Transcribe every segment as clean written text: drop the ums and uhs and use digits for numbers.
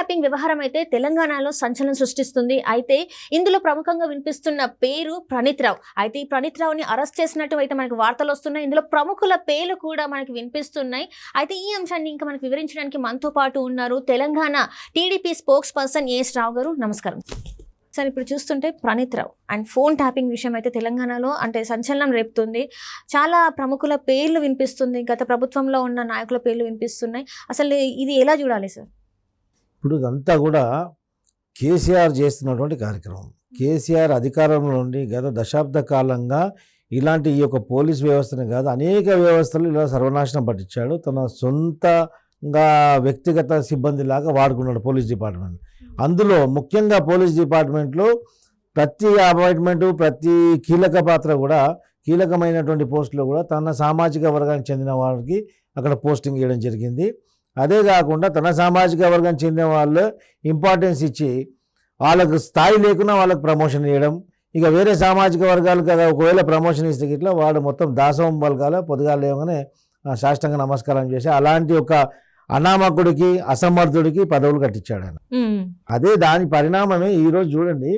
Tapping వ్యవహారం అయితే తెలంగాణలో సంచలనం సృష్టిస్తుంది. అయితే ఇందులో ప్రముఖంగా వినిపిస్తున్న పేరు ప్రణీత్ రావు. అయితే ఈ ప్రణీత్ రావుని అరెస్ట్ చేసినట్టు అయితే మనకు వార్తలు వస్తున్నాయి. ఇందులో ప్రముఖుల పేర్లు కూడా మనకి వినిపిస్తున్నాయి. అయితే ఈ అంశాన్ని ఇంకా మనకు వివరించడానికి మనతో పాటు ఉన్నారు Telangana TDP spokesperson AS Rao garu. నమస్కారం సార్. ఇప్పుడు చూస్తుంటే Praneeth Rao and phone tapping విషయం అయితే తెలంగాణలో అంటే సంచలనం రేపుతుంది. చాలా ప్రముఖుల పేర్లు వినిపిస్తుంది, గత ప్రభుత్వంలో ఉన్న నాయకుల పేర్లు వినిపిస్తున్నాయి. అసలు ఇది ఎలా చూడాలి సార్? ఇప్పుడు ఇదంతా కూడా కేసీఆర్ చేస్తున్నటువంటి కార్యక్రమం. కేసీఆర్ అధికారంలో నుండి గత దశాబ్ద కాలంగా ఇలాంటి ఈ యొక్క పోలీస్ వ్యవస్థను కాదు అనేక వ్యవస్థలు ఇలా సర్వనాశనం పట్టించాడు. తన సొంతంగా వ్యక్తిగత సిబ్బంది లాగా వాడుకున్నాడు పోలీస్ డిపార్ట్మెంట్. అందులో ముఖ్యంగా పోలీస్ డిపార్ట్మెంట్లో ప్రతి అపాయింట్మెంటు, ప్రతి కీలక పాత్ర కూడా, కీలకమైనటువంటి పోస్టులో కూడా తన సామాజిక వర్గానికి చెందిన వారికి అక్కడ పోస్టింగ్ ఇవ్వడం జరిగింది. అదే కాకుండా తన సామాజిక వర్గానికి చెందిన వాళ్ళు ఇంపార్టెన్స్ ఇచ్చి వాళ్ళకు స్థాయి లేకున్నా వాళ్ళకు ప్రమోషన్ ఇవ్వడం. ఇక వేరే సామాజిక వర్గాలు కదా ఒకవేళ ప్రమోషన్ ఇస్తే ఇట్లా వాడు మొత్తం దాసవం పలకాల పొద్దుగా లేవగానే సాష్టాంగ నమస్కారం చేసి అలాంటి ఒక అనామకుడికి, అసమర్థుడికి పదవులు కట్టించాడు ఆయన. అదే దాని పరిణామమే ఈరోజు చూడండి,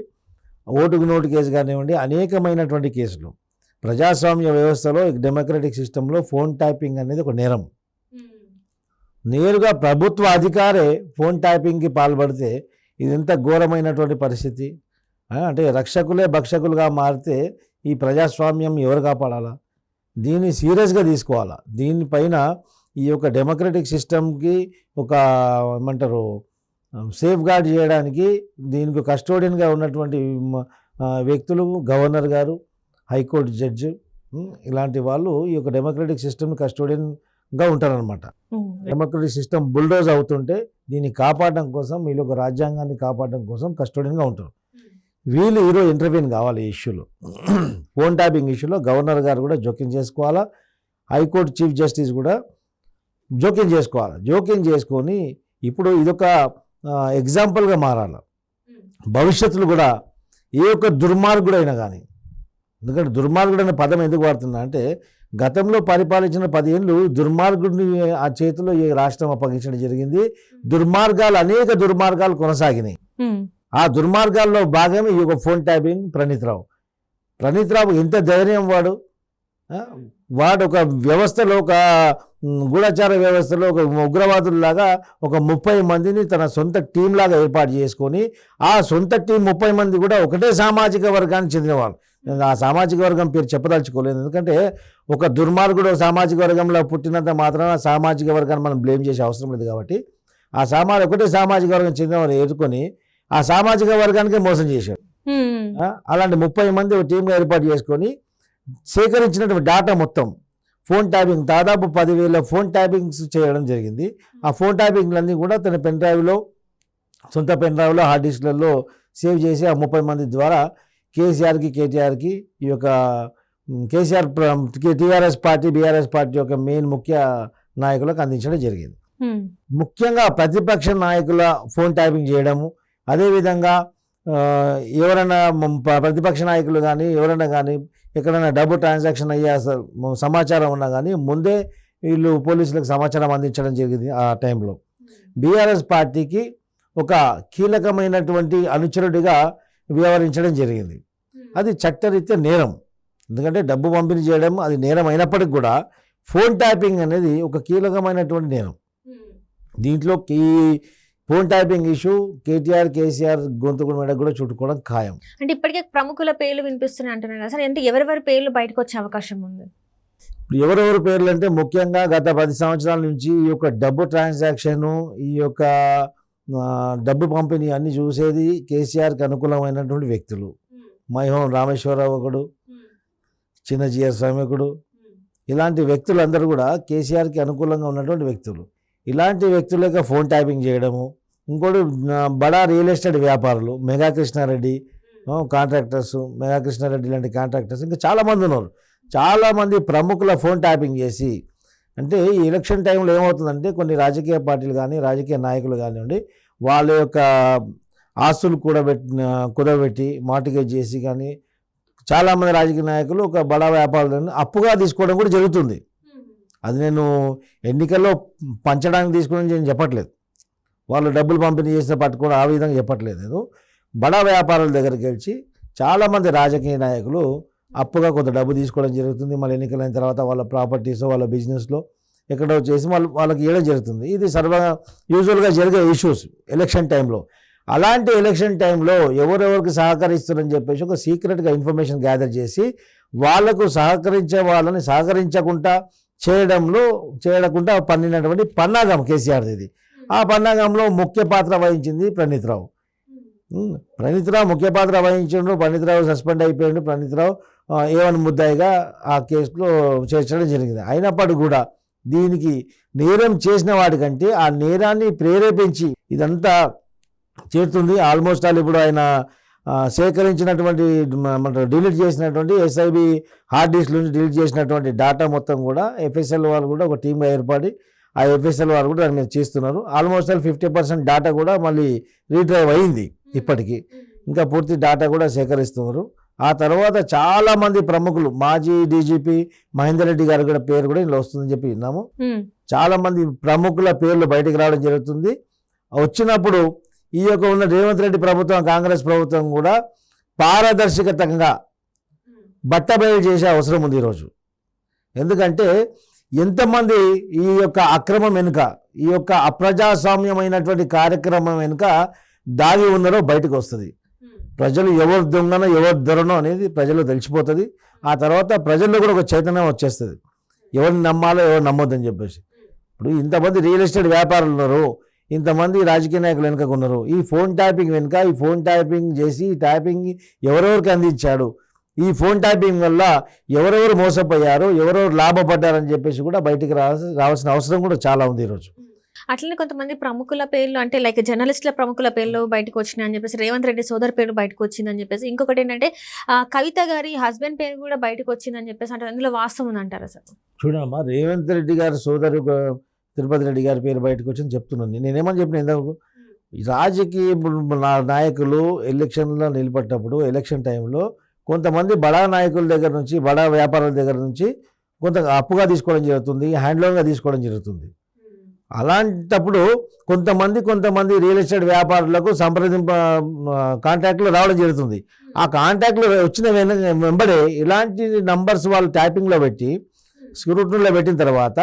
ఓటుకు నోటు కేసు కానివ్వండి, అనేకమైనటువంటి కేసులు. ప్రజాస్వామ్య వ్యవస్థలో, డెమోక్రటిక్ సిస్టంలో ఫోన్ ట్యాపింగ్ అనేది ఒక నేరం. నేరుగా ప్రభుత్వ అధికారే ఫోన్ ట్యాపింగ్కి పాల్పడితే ఇది ఎంత ఘోరమైనటువంటి పరిస్థితి. అంటే రక్షకులే భక్షకులుగా మారితే ఈ ప్రజాస్వామ్యం ఎవరు కాపాడాలా? దీన్ని సీరియస్గా తీసుకోవాలా. దీనిపైన ఈ యొక్క డెమోక్రటిక్ సిస్టమ్కి ఒక ఏమంటారు సేఫ్ గార్డ్ చేయడానికి దీనికి కస్టోడియన్గా ఉన్నటువంటి వ్యక్తులు గవర్నర్ గారు, హైకోర్టు జడ్జి, ఇలాంటి వాళ్ళు ఈ యొక్క డెమోక్రటిక్ సిస్టమ్ని కస్టోడియన్గా ఉంటారనమాట. డెమోక్రటిక్ సిస్టమ్ బుల్డోజ్ అవుతుంటే దీన్ని కాపాడడం కోసం, వీళ్ళు ఒక రాజ్యాంగాన్ని కాపాడడం కోసం కస్టోడియన్గా ఉంటారు. వీళ్ళు ఈరోజు ఇంటర్వ్యూన్ కావాలి ఈ ఇష్యూలో. ఫోన్ ట్యాపింగ్ ఇష్యూలో గవర్నర్ గారు కూడా జోక్యం చేసుకోవాలా, హైకోర్టు చీఫ్ జస్టిస్ కూడా జోక్యం చేసుకోవాలి. జోక్యం చేసుకొని ఇప్పుడు ఇదొక ఎగ్జాంపుల్గా మారాలి. భవిష్యత్తులో కూడా ఏ ఒక్క దుర్మార్గుడైనా కానీ, ఎందుకంటే దుర్మార్గుడైన పదం ఎందుకు వాడుతున్నా అంటే గతంలో పరిపాలించిన 10 ఏళ్ళు దుర్మార్గుడిని ఆ చేతిలో ఈ రాష్ట్రం అప్పగించడం జరిగింది. దుర్మార్గాలు, అనేక దుర్మార్గాలు కొనసాగినాయి. ఆ దుర్మార్గాల్లో భాగమే ఈ యొక్క ఫోన్ ట్యాపింగ్. ప్రణీత్ రావు ఎంత ధైర్యం వాడు ఒక వ్యవస్థలో, ఒక గూఢచార వ్యవస్థలో ఒక ఉగ్రవాదుల్లాగా ఒక 30 మందిని తన సొంత టీం లాగా ఏర్పాటు చేసుకొని, ఆ సొంత టీం 30 మంది కూడా ఒకటే సామాజిక వర్గానికి చెందినవాళ్ళు. ఆ సామాజిక వర్గం పేరు చెప్పదలుచుకోలేదు, ఎందుకంటే ఒక దుర్మార్గుడు సామాజిక వర్గంలో పుట్టినంత మాత్రాన సామాజిక వర్గాన్ని మనం బ్లేమ్ చేసే అవసరం లేదు. కాబట్టి ఆ ఒకటే సామాజిక వర్గం చెందిన వాళ్ళు ఏరుకొని ఆ సామాజిక వర్గానికే మోసం చేశాడు. అలాంటి 30 మంది ఒక టీంగా ఏర్పాటు చేసుకొని సేకరించినటువంటి డేటా మొత్తం ఫోన్ ట్యాపింగ్, దాదాపు 10,000 ఫోన్ ట్యాపింగ్స్ చేయడం జరిగింది. ఆ ఫోన్ ట్యాపింగ్లన్నీ కూడా తన సొంత పెన్ డ్రైవ్లో, హార్డ్ డిస్క్లలో సేవ్ చేసి ఆ 30 మంది ద్వారా కేసీఆర్కి, కేటీఆర్కి, ఈ యొక్క KCR TRS party, BRS party యొక్క మెయిన్ ముఖ్య నాయకులకు అందించడం జరిగింది. ముఖ్యంగా ప్రతిపక్ష నాయకుల ఫోన్ ట్యాపింగ్ చేయడము, అదేవిధంగా ఎవరైనా ప్రతిపక్ష నాయకులు కానీ ఎవరైనా కానీ ఎక్కడైనా డబ్బు ట్రాన్సాక్షన్ అయ్యే సమాచారం ఉన్నా కానీ ముందే వీళ్ళు పోలీసులకు సమాచారం అందించడం జరిగింది. ఆ టైంలో బీఆర్ఎస్ పార్టీకి ఒక కీలకమైనటువంటి అనుచరుడిగా వ్యవహరించడం జరిగింది. అది చట్టరీత్యా నేరం. ఎందుకంటే డబ్బు పంపిణీ చేయడం అది నేరం అయినప్పటికీ కూడా ఫోన్ ట్యాపింగ్ అనేది ఒక కీలకమైనటువంటి నేరం. దీంట్లో ఈ phone tapping issue KTR, KCR గొంతుకుల మీద కూడా చుట్టుకోవడం ఖాయం. అంటే ఇప్పటికే ప్రముఖుల పేర్లు వినిపిస్తున్నాయి అంటున్నారు కదా సార్, అంటే ఎవరెవరి పేర్లు బయటకు వచ్చే అవకాశం ఉంది? ఇప్పుడు ఎవరెవరి పేర్లు అంటే ముఖ్యంగా గత 10 సంవత్సరాల నుంచి ఈ యొక్క డబ్బు ట్రాన్సాక్షను, ఈ యొక్క డబ్బు పంపిణీ అన్ని చూసేది కేసీఆర్కి అనుకూలమైనటువంటి వ్యక్తులు. మైహోం రామేశ్వరరావు ఒకడు, చిన్నజీఆర్ స్వామికుడు, ఇలాంటి వ్యక్తులందరూ కూడా కేసీఆర్కి అనుకూలంగా ఉన్నటువంటి వ్యక్తులు. ఇలాంటి వ్యక్తులకి ఫోన్ ట్యాపింగ్ చేయడము. ఇంకోటి బడా రియల్ ఎస్టేట్ వ్యాపారులు, mega Krishna Reddy contractors, mega Krishna Reddy లాంటి కాంట్రాక్టర్స్, ఇంకా చాలామంది ఉన్నారు. చాలామంది ప్రముఖుల ఫోన్ ట్యాపింగ్ చేసి, అంటే ఈ ఎలక్షన్ టైంలో ఏమవుతుందంటే కొన్ని రాజకీయ పార్టీలు కానీ, రాజకీయ నాయకులు కానివ్వండి, వాళ్ళ యొక్క ఆస్తులు కుదబెట్టి మార్టిగేజ్ చేసి కానీ చాలామంది రాజకీయ నాయకులు ఒక బడా వ్యాపారులను అప్పుగా తీసుకోవడం కూడా జరుగుతుంది. అది నేను ఎన్నికల్లో పంచడానికి తీసుకుని నేను చెప్పట్లేదు. వాళ్ళు డబ్బులు పంపిణీ చేసిన పట్టుకోవడం ఆ విధంగా చెప్పట్లేదు నేను. బడా వ్యాపారుల దగ్గరికి వెళ్ళి చాలామంది రాజకీయ నాయకులు అప్పుగా కొంత డబ్బు తీసుకోవడం జరుగుతుంది. మళ్ళీ ఎన్నికలైన తర్వాత వాళ్ళ ప్రాపర్టీస్ వాళ్ళ బిజినెస్లో ఎక్కడో చేసి వాళ్ళకి ఇవ్వడం జరుగుతుంది. ఇది యూజువల్గా జరిగే ఇష్యూస్ ఎలక్షన్ టైంలో. అలాంటి ఎలక్షన్ టైంలో ఎవరెవరికి సహకరిస్తారని చెప్పేసి ఒక సీక్రెట్గా ఇన్ఫర్మేషన్ గ్యాదర్ చేసి వాళ్లకు సహకరించే వాళ్ళని సహకరించకుండా చేయకుండా పన్నినటువంటి పన్నాగం కేసీఆర్ది ఇది. ఆ పన్నాగంలో ముఖ్య పాత్ర వహించింది ప్రణీత్ రావు. ముఖ్య పాత్ర వహించిండు. ప్రణీత్ రావు సస్పెండ్ అయిపోయిండు. ప్రణీత్ రావు ఏవన్ ముద్దాయిగా ఆ కేసులో చేర్చడం జరిగింది. అయినప్పటికీ కూడా దీనికి నేరం చేసిన వాడికంటే ఆ నేరాన్ని ప్రేరేపించి ఇదంతా చేరుతుంది. ఆల్మోస్ట్ ఆల్ ఇప్పుడు ఆయన సేకరించినటువంటి డిలీట్ చేసినటువంటి ఎస్ఐబి హార్డ్ డిస్క్ నుంచి డిలీట్ చేసినటువంటి డేటా మొత్తం కూడా ఎఫ్ఎస్ఎల్ వాళ్ళు కూడా ఒక టీమ్గా ఏర్పడి ఆ ఎఫ్ఎస్ఎల్ వాళ్ళు కూడా దాని మీద చేస్తున్నారు. ఆల్మోస్ట్ ఆల్ 50% డేటా కూడా మళ్ళీ రీట్రైవ్ అయింది. ఇప్పటికీ ఇంకా పూర్తి డేటా కూడా సేకరిస్తున్నారు. ఆ తర్వాత చాలామంది ప్రముఖులు మాజీ డీజీపీ మహేందర్ రెడ్డి గారి కూడా పేరు కూడా ఇందులో వస్తుందని చెప్పి విన్నాము. చాలామంది ప్రముఖుల పేర్లు బయటకు రావడం జరుగుతుంది. వచ్చినప్పుడు ఈ యొక్క ఉన్న రేవంత్ రెడ్డి ప్రభుత్వం కాంగ్రెస్ ప్రభుత్వం కూడా పారదర్శకతంగా బట్టబయలు చేసే అవసరం ఉంది ఈరోజు. ఎందుకంటే ఎంతమంది ఈ యొక్క అక్రమం వెనుక ఈ యొక్క అప్రజాస్వామ్యమైనటువంటి కార్యక్రమం వెనుక దాగి ఉన్నారో బయటకు వస్తుంది. ప్రజలు ఎవరు దొంగనో ఎవరు దొరనో అనేది ప్రజలు తెలిసిపోతుంది. ఆ తర్వాత ప్రజల్లో కూడా ఒక చైతన్యం వచ్చేస్తుంది, ఎవరిని నమ్మాలో ఎవరు నమ్మొద్దని చెప్పేసి. ఇప్పుడు ఇంతమంది రియల్ ఎస్టేట్ వ్యాపారులు ఉన్నారు, ఇంతమంది రాజకీయ నాయకులు వెనుక ఉన్నారు. ఈ ఫోన్ ట్యాపింగ్ వెనుక ఈ ఫోన్ ట్యాపింగ్ చేసి ఈ ట్యాపింగ్ ఎవరెవరికి అందించాడు, ఈ ఫోన్ ట్యాపింగ్ వల్ల ఎవరెవరు మోసపోయారు, ఎవరెవరు లాభపడ్డారని చెప్పేసి కూడా బయటికి రావాల్సిన అవసరం కూడా చాలా ఉంది ఈరోజు. అట్లనే కొంతమంది ప్రముఖుల పేర్లు అంటే లైక్ జర్నలిస్టుల ప్రముఖుల పేర్లు బయటకు వచ్చినాయి అని చెప్పేసి, రేవంత్ రెడ్డి సోదరు పేరు బయటకు వచ్చిందని చెప్పేసి, ఇంకొకటి ఏంటంటే కవిత గారి హస్బెండ్ పేరు కూడా బయటకు వచ్చిందని చెప్పేసి అంటే అందులో వాస్తవం ఉందంటారా సార్? చూడమ్మా, రేవంత్ రెడ్డి గారి సోదరు తిరుపతి రెడ్డి గారి పేరు బయటకు వచ్చింది చెప్తున్నాను. నేనేమని చెప్పిన ఇంతకు రాజకీయ నాయకులు ఎలక్షన్లో నిలబడ్డప్పుడు ఎలక్షన్ టైంలో కొంతమంది బడా నాయకుల దగ్గర నుంచి బడా వ్యాపారుల దగ్గర నుంచి కొంత అప్పుగా తీసుకోవడం జరుగుతుంది, హ్యాండ్లోన్గా తీసుకోవడం జరుగుతుంది. అలాంటప్పుడు కొంతమంది రియల్ ఎస్టేట్ వ్యాపారులకు కాంటాక్ట్లో రావడం జరుగుతుంది. ఆ కాంటాక్ట్లో వచ్చిన వెంబడే ఇలాంటి నంబర్స్ వాళ్ళు ట్యాపింగ్లో పెట్టి స్క్రూటనీలో పెట్టిన తర్వాత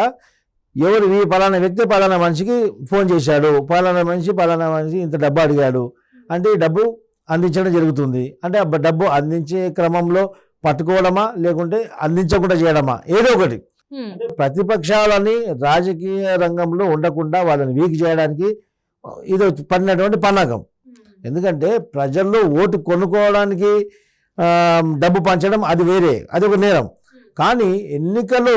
ఎవరు ఈ పలానా వ్యక్తి పలానా మనిషికి ఫోన్ చేశాడు, పలానా మనిషి ఇంత డబ్బు అడిగాడు అంటే ఈ డబ్బు అందించడం జరుగుతుంది. అంటే ఆ డబ్బు అందించే క్రమంలో పట్టుకోవడమా లేకుంటే అందించకుండా చేయడమా ఏదో ఒకటి. ప్రతిపక్షాలని రాజకీయ రంగంలో ఉండకుండా వాళ్ళని వీక్ చేయడానికి ఇది పడినటువంటి పన్నాగం. ఎందుకంటే ప్రజల్లో ఓటు కొనుక్కోవడానికి డబ్బు పంచడం అది వేరే, అది ఒక నేరం. కానీ ఎన్నికలో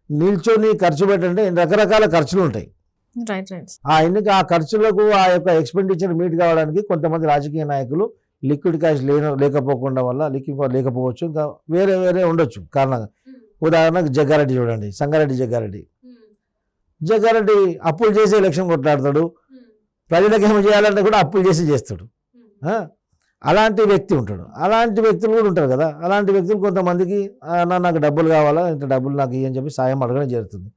నిల్చొని ఖర్చు పెట్టంటే రకరకాల ఖర్చులు ఉంటాయి. ఆ ఖర్చులకు ఆ యొక్క ఎక్స్పెండిచర్ మీట్ కావడానికి కొంతమంది రాజకీయ నాయకులు లిక్విడ్ క్యాష్ లేకపోకుండా వల్ల లేకపోవచ్చు, ఇంకా వేరే ఉండొచ్చు కారణంగా. ఉదాహరణకు జగ్గారెడ్డి చూడండి, సంగారెడ్డి జగ్గారెడ్డి అప్పులు చేసి ఎలక్షన్ కొట్లాడతాడు, ప్రజలకు ఏమి చేయాలంటే కూడా అప్పులు చేస్తాడు. అలాంటి వ్యక్తి ఉంటాడు. అలాంటి వ్యక్తులు కూడా ఉంటారు కదా. అలాంటి వ్యక్తులు కొంతమందికి నాకు డబ్బులు కావాలా, ఇంత డబ్బులు నాకు ఇవ్వని చెప్పి సాయం అడగడం జరుగుతుంది.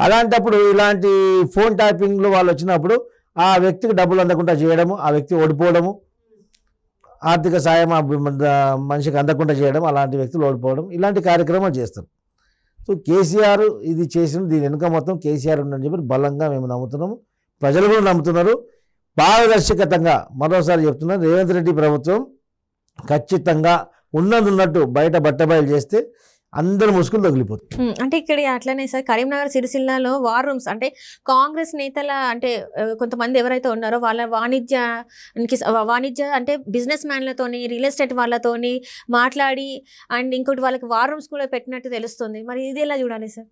అలాంటిప్పుడు ఇలాంటి ఫోన్ ట్యాపింగ్లో వాళ్ళు వచ్చినప్పుడు ఆ వ్యక్తికి డబ్బులు అందకుండా చేయడము, ఆ వ్యక్తి ఓడిపోవడము, ఆర్థిక సాయం మనిషికి అందకుండా చేయడం, అలాంటి వ్యక్తులు ఓడిపోవడం, ఇలాంటి కార్యక్రమాలు చేస్తారు. సో కేసీఆర్ ఇది చేసిన దీని వెనుక మొత్తం కేసీఆర్ ఉందని చెప్పి బలంగా మేము నమ్ముతున్నాము, ప్రజలు కూడా నమ్ముతున్నారు. పారదర్శకతంగా మరోసారి చెప్తున్నాను, రేవంత్ రెడ్డి ప్రభుత్వం ఖచ్చితంగా ఉన్నట్టు బయట బట్టబయలు చేస్తే అందరు ముసుగులు తగిలిపోతుంది. అంటే ఇక్కడ అట్లనే సార్ కరీంనగర్ సిరిసిల్లాలో వార్ రూమ్స్ అంటే కాంగ్రెస్ నేతల అంటే కొంతమంది ఎవరైతే ఉన్నారో వాళ్ళ వాణిజ్య అంటే బిజినెస్ మ్యాన్లతోని రియల్ ఎస్టేట్ వాళ్ళతోని మాట్లాడి అండ్ ఇంకోటి వాళ్ళకి వార్ రూమ్స్ కూడా పెట్టినట్టు తెలుస్తుంది. మరి ఇది ఎలా చూడాలి సార్?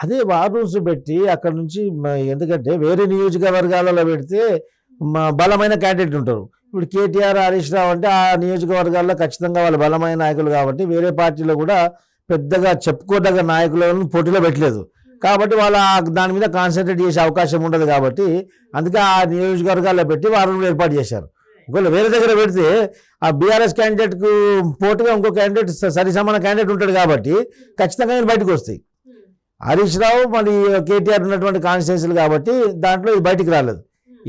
అదే వార్ రూమ్స్ పెట్టి అక్కడ నుంచి, ఎందుకంటే వేరే నియోజకవర్గాలలో పెడితే బలమైన క్యాండిడేట్ ఉంటారు. ఇప్పుడు కేటీఆర్ హరీష్ రావు అంటే ఆ నియోజకవర్గాల్లో ఖచ్చితంగా వాళ్ళు బలమైన నాయకులు కాబట్టి వేరే పార్టీలో కూడా పెద్దగా చెప్పుకోదగ్గ నాయకులను పోటీలో పెట్టలేదు కాబట్టి వాళ్ళ దాని మీద కాన్సన్ట్రేట్ చేసే అవకాశం ఉండదు. కాబట్టి అందుకే ఆ నియోజకవర్గాల్లో పెట్టి వారు ఏర్పాటు చేశారు. ఒకవేళ వేరే దగ్గర పెడితే ఆ బీఆర్ఎస్ క్యాండిడేట్కు పోటీగా ఇంకో క్యాండిడేట్ సరిసమాన క్యాండిడేట్ ఉంటాడు కాబట్టి ఖచ్చితంగా బయటకు వస్తాయి. హరీష్ రావు మరి కేటీఆర్ ఉన్నటువంటి కాన్స్టిట్యున్సీలు కాబట్టి దాంట్లో ఇది బయటికి రాలేదు.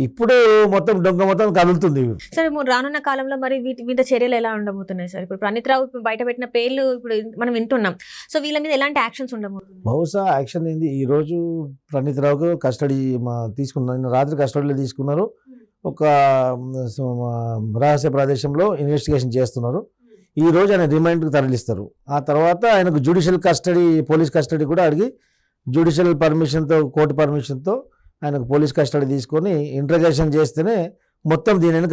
ఇప్పుడు మొత్తం డొంక మొత్తం కదులుతుంది. సరే రానున్న కాలంలో మరి వీటి మీద చర్యలు ఎలా ఉండబోతున్నాయి సార్? ఇప్పుడు ప్రణీత్ రావు బయట పెట్టిన పేర్లు ఇప్పుడు మనం వింటున్నాం. సో వీళ్ళ మీద ఎలాంటి యాక్షన్స్ ఉండబోతున్నాయి? బహుశా యాక్షన్ ఏంది, ఈరోజు ప్రణీత్ రావుకు కస్టడీ తీసుకున్నారు, నిన్న రాత్రి కస్టడీలో తీసుకున్నారు. ఒక రహస్య ప్రదేశంలో ఇన్వెస్టిగేషన్ చేస్తున్నారు. ఈ రోజు ఆయన రిమాండ్కి తరలిస్తారు. ఆ తర్వాత ఆయనకు జ్యుడిషియల్ కస్టడీ, పోలీస్ కస్టడీ కూడా అడిగి జ్యుడిషియల్ పర్మిషన్తో, కోర్టు పర్మిషన్తో ఆయనకు పోలీస్ కస్టడీ తీసుకొని ఇంట్రగేషన్ చేస్తేనే మొత్తం దీని వెనుక